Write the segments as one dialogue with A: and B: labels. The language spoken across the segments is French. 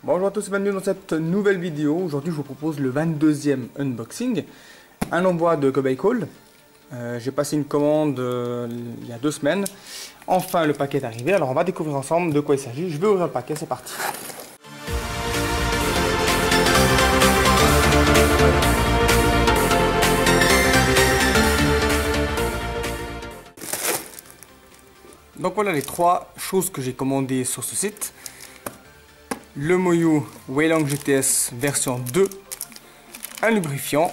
A: Bonjour à tous et bienvenue dans cette nouvelle vidéo. Aujourd'hui je vous propose le 22e unboxing. Un envoi de Kobe Call. J'ai passé une commande il y a 2 semaines. Enfin le paquet est arrivé, alors on va découvrir ensemble de quoi il s'agit. Je vais ouvrir le paquet, c'est parti. Donc voilà les 3 choses que j'ai commandées sur ce site. Le Moyu Waylang GTS version 2, un lubrifiant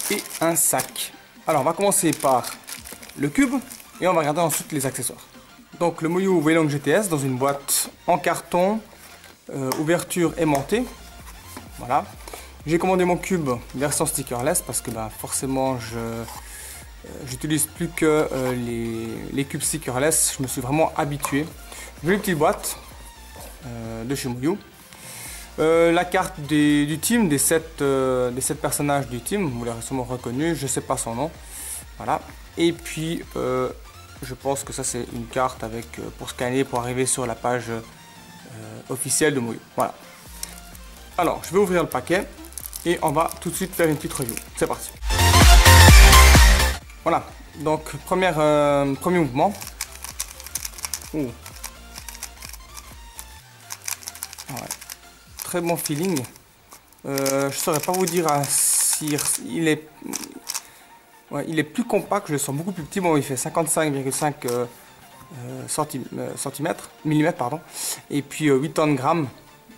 A: et un sac. Alors on va commencer par le cube et on va regarder ensuite les accessoires. Donc le Moyu Waylang GTS dans une boîte en carton, ouverture aimantée. Voilà. J'ai commandé mon cube version stickerless parce que forcément j'utilise plus que les cubes stickerless. Je me suis vraiment habitué. J'ai une petite boîte de chez Moyu. La carte du team, des 7 personnages du team, vous l'avez sûrement reconnu, je ne sais pas son nom. Voilà. Et puis, je pense que ça c'est une carte avec pour scanner, pour arriver sur la page officielle de Moyu. Voilà. Alors, je vais ouvrir le paquet et on va tout de suite faire une petite review. C'est parti. Voilà. Donc, premier mouvement. Ouh. Ouais. Très bon feeling. Je saurais pas vous dire si il est plus compact, je le sens beaucoup plus petit. Bon, il fait 55,5 millimètres pardon, et puis 80 grammes,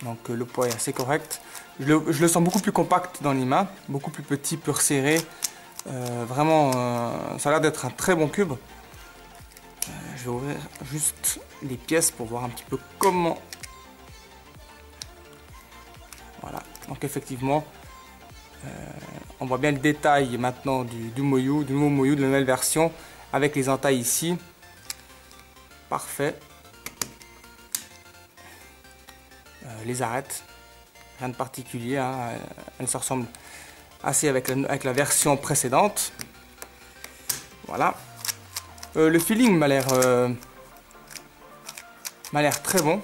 A: donc le poids est assez correct. Je le sens beaucoup plus compact dans les mains, beaucoup plus petit, plus resserré. Vraiment, ça a l'air d'être un très bon cube. Je vais ouvrir juste les pièces pour voir un petit peu comment. Voilà, donc effectivement, on voit bien le détail maintenant du Moyu, du nouveau Moyu, de la nouvelle version, avec les entailles ici. Parfait. Les arêtes, rien de particulier, hein. Elles se ressemblent assez avec la version précédente. Voilà. Le feeling m'a l'air très bon.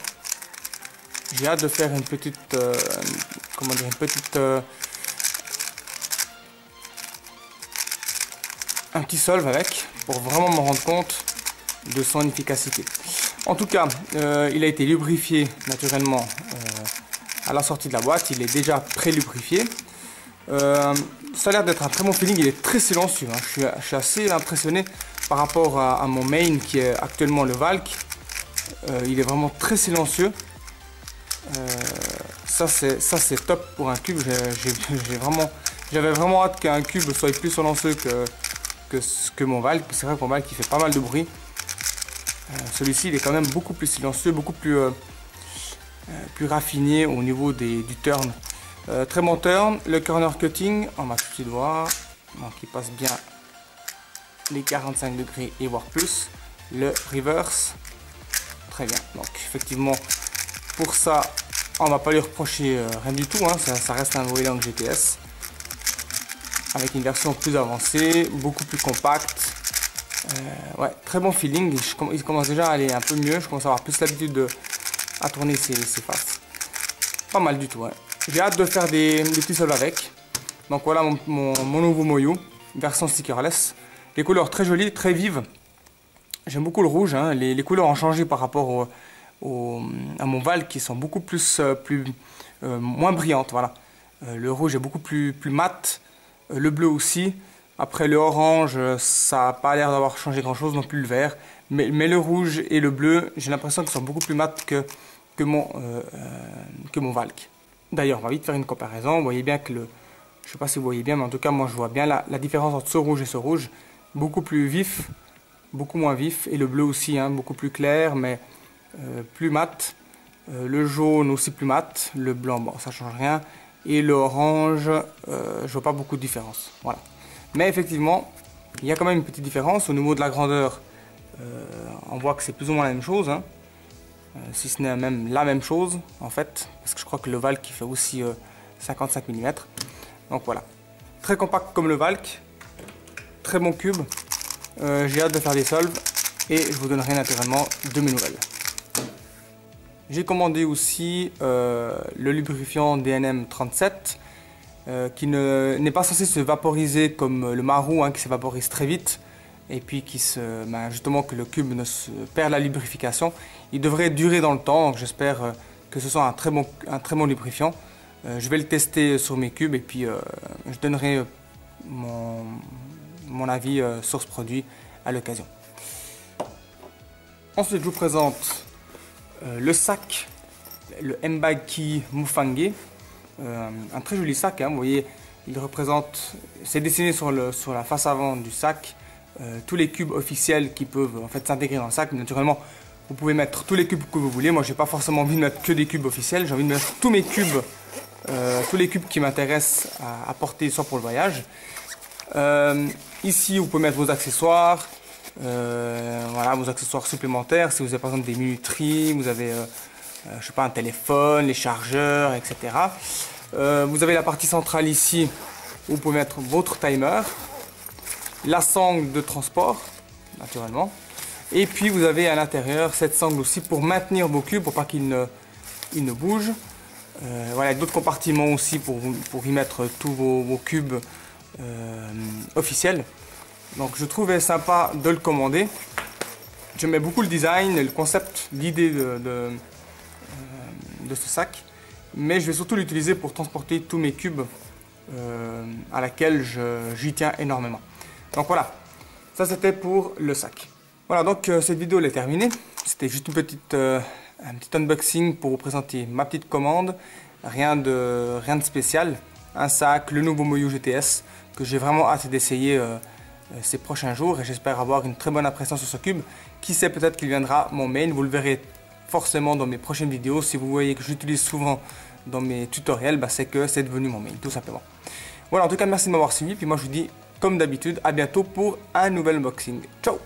A: J'ai hâte de faire une petite, un petit solve avec, pour vraiment me rendre compte de son efficacité. En tout cas, il a été lubrifié naturellement à la sortie de la boîte. Il est déjà pré-lubrifié. Ça a l'air d'être un très bon feeling. Il est très silencieux, hein. Je suis assez impressionné par rapport à mon main qui est actuellement le Valk. Il est vraiment très silencieux. Ça c'est top pour un cube. J'avais vraiment hâte qu'un cube soit plus silencieux que mon Valk. C'est vrai que mon Valk il fait pas mal de bruit. Celui-ci il est quand même beaucoup plus silencieux, beaucoup plus raffiné au niveau du turn. Très bon turn. Le corner cutting, on va tout de suite voir. Donc il passe bien les 45 degrés et voire plus. Le reverse, très bien. Donc effectivement, pour ça, on va pas lui reprocher rien du tout, hein. Ça reste un Waylang GTS avec une version plus avancée, beaucoup plus compacte. Ouais, très bon feeling. Il commence déjà à aller un peu mieux. Je commence à avoir plus l'habitude à tourner ses faces. Pas mal du tout, ouais. J'ai hâte de faire des petits sols avec. Donc voilà mon nouveau Moyu, version stickerless. Les couleurs très jolies, très vives. J'aime beaucoup le rouge, hein. Les couleurs ont changé par rapport à mon Valk qui sont beaucoup moins brillantes. Voilà. Le rouge est beaucoup plus mat, le bleu aussi. Après le orange, ça n'a pas l'air d'avoir changé grand chose, non plus le vert. Mais le rouge et le bleu, j'ai l'impression qu'ils sont beaucoup plus mat que mon Valk. D'ailleurs, on va vite faire une comparaison. Vous voyez bien que je ne sais pas si vous voyez bien, mais en tout cas moi je vois bien la différence entre ce rouge et ce rouge. Beaucoup plus vif, beaucoup moins vif. Et le bleu aussi, hein, beaucoup plus clair, mais plus mat. Le jaune aussi plus mat. Le blanc, bon, ça change rien. Et l'orange, je vois pas beaucoup de différence. Voilà. Mais effectivement, il y a quand même une petite différence. Au niveau de la grandeur, on voit que c'est plus ou moins la même chose, hein. Si ce n'est même la même chose, en fait. Parce que je crois que le Valk qui fait aussi 55 mm. Donc voilà. Très compact comme le Valk. Très bon cube. J'ai hâte de faire des solves. Et je vous donnerai naturellement de mes nouvelles. J'ai commandé aussi le lubrifiant DNM 37 qui n'est pas censé se vaporiser comme le Maru qui se vaporise très vite et puis justement que le cube ne se perd la lubrification. Il devrait durer dans le temps, donc j'espère que ce soit un très bon lubrifiant. Je vais le tester sur mes cubes et puis je donnerai mon avis sur ce produit à l'occasion. Ensuite, je vous présente le sac, le Mbaki Mufange, un très joli sac, vous voyez, c'est dessiné sur la face avant du sac, tous les cubes officiels qui peuvent en fait s'intégrer dans le sac. Naturellement, vous pouvez mettre tous les cubes que vous voulez. Moi, j'ai pas forcément envie de mettre que des cubes officiels, j'ai envie de mettre tous mes cubes, tous les cubes qui m'intéressent à porter soit pour le voyage. Ici, vous pouvez mettre vos accessoires. Voilà, vos accessoires supplémentaires, si vous avez par exemple des minuteries, vous avez je sais pas, un téléphone, les chargeurs, etc. Vous avez la partie centrale ici où vous pouvez mettre votre timer, la sangle de transport naturellement, et puis vous avez à l'intérieur cette sangle aussi pour maintenir vos cubes pour pas qu'ils ne bougent. Voilà, d'autres compartiments aussi pour y mettre tous vos cubes officiels. Donc je trouvais sympa de le commander. J'aimais beaucoup le design et le concept, l'idée de ce sac. Mais je vais surtout l'utiliser pour transporter tous mes cubes à laquelle j'y tiens énormément. Donc voilà, ça c'était pour le sac. Voilà, donc cette vidéo elle est terminée. C'était juste un petit unboxing pour vous présenter ma petite commande. Rien de spécial. Un sac, le nouveau Moyu GTS que j'ai vraiment hâte d'essayer ces prochains jours et j'espère avoir une très bonne impression sur ce cube. Qui sait, peut-être qu'il viendra mon main, vous le verrez forcément dans mes prochaines vidéos. Si vous voyez que j'utilise souvent dans mes tutoriels, c'est que c'est devenu mon main, tout simplement. Voilà, en tout cas merci de m'avoir suivi, puis moi je vous dis comme d'habitude à bientôt pour un nouvel unboxing. Ciao.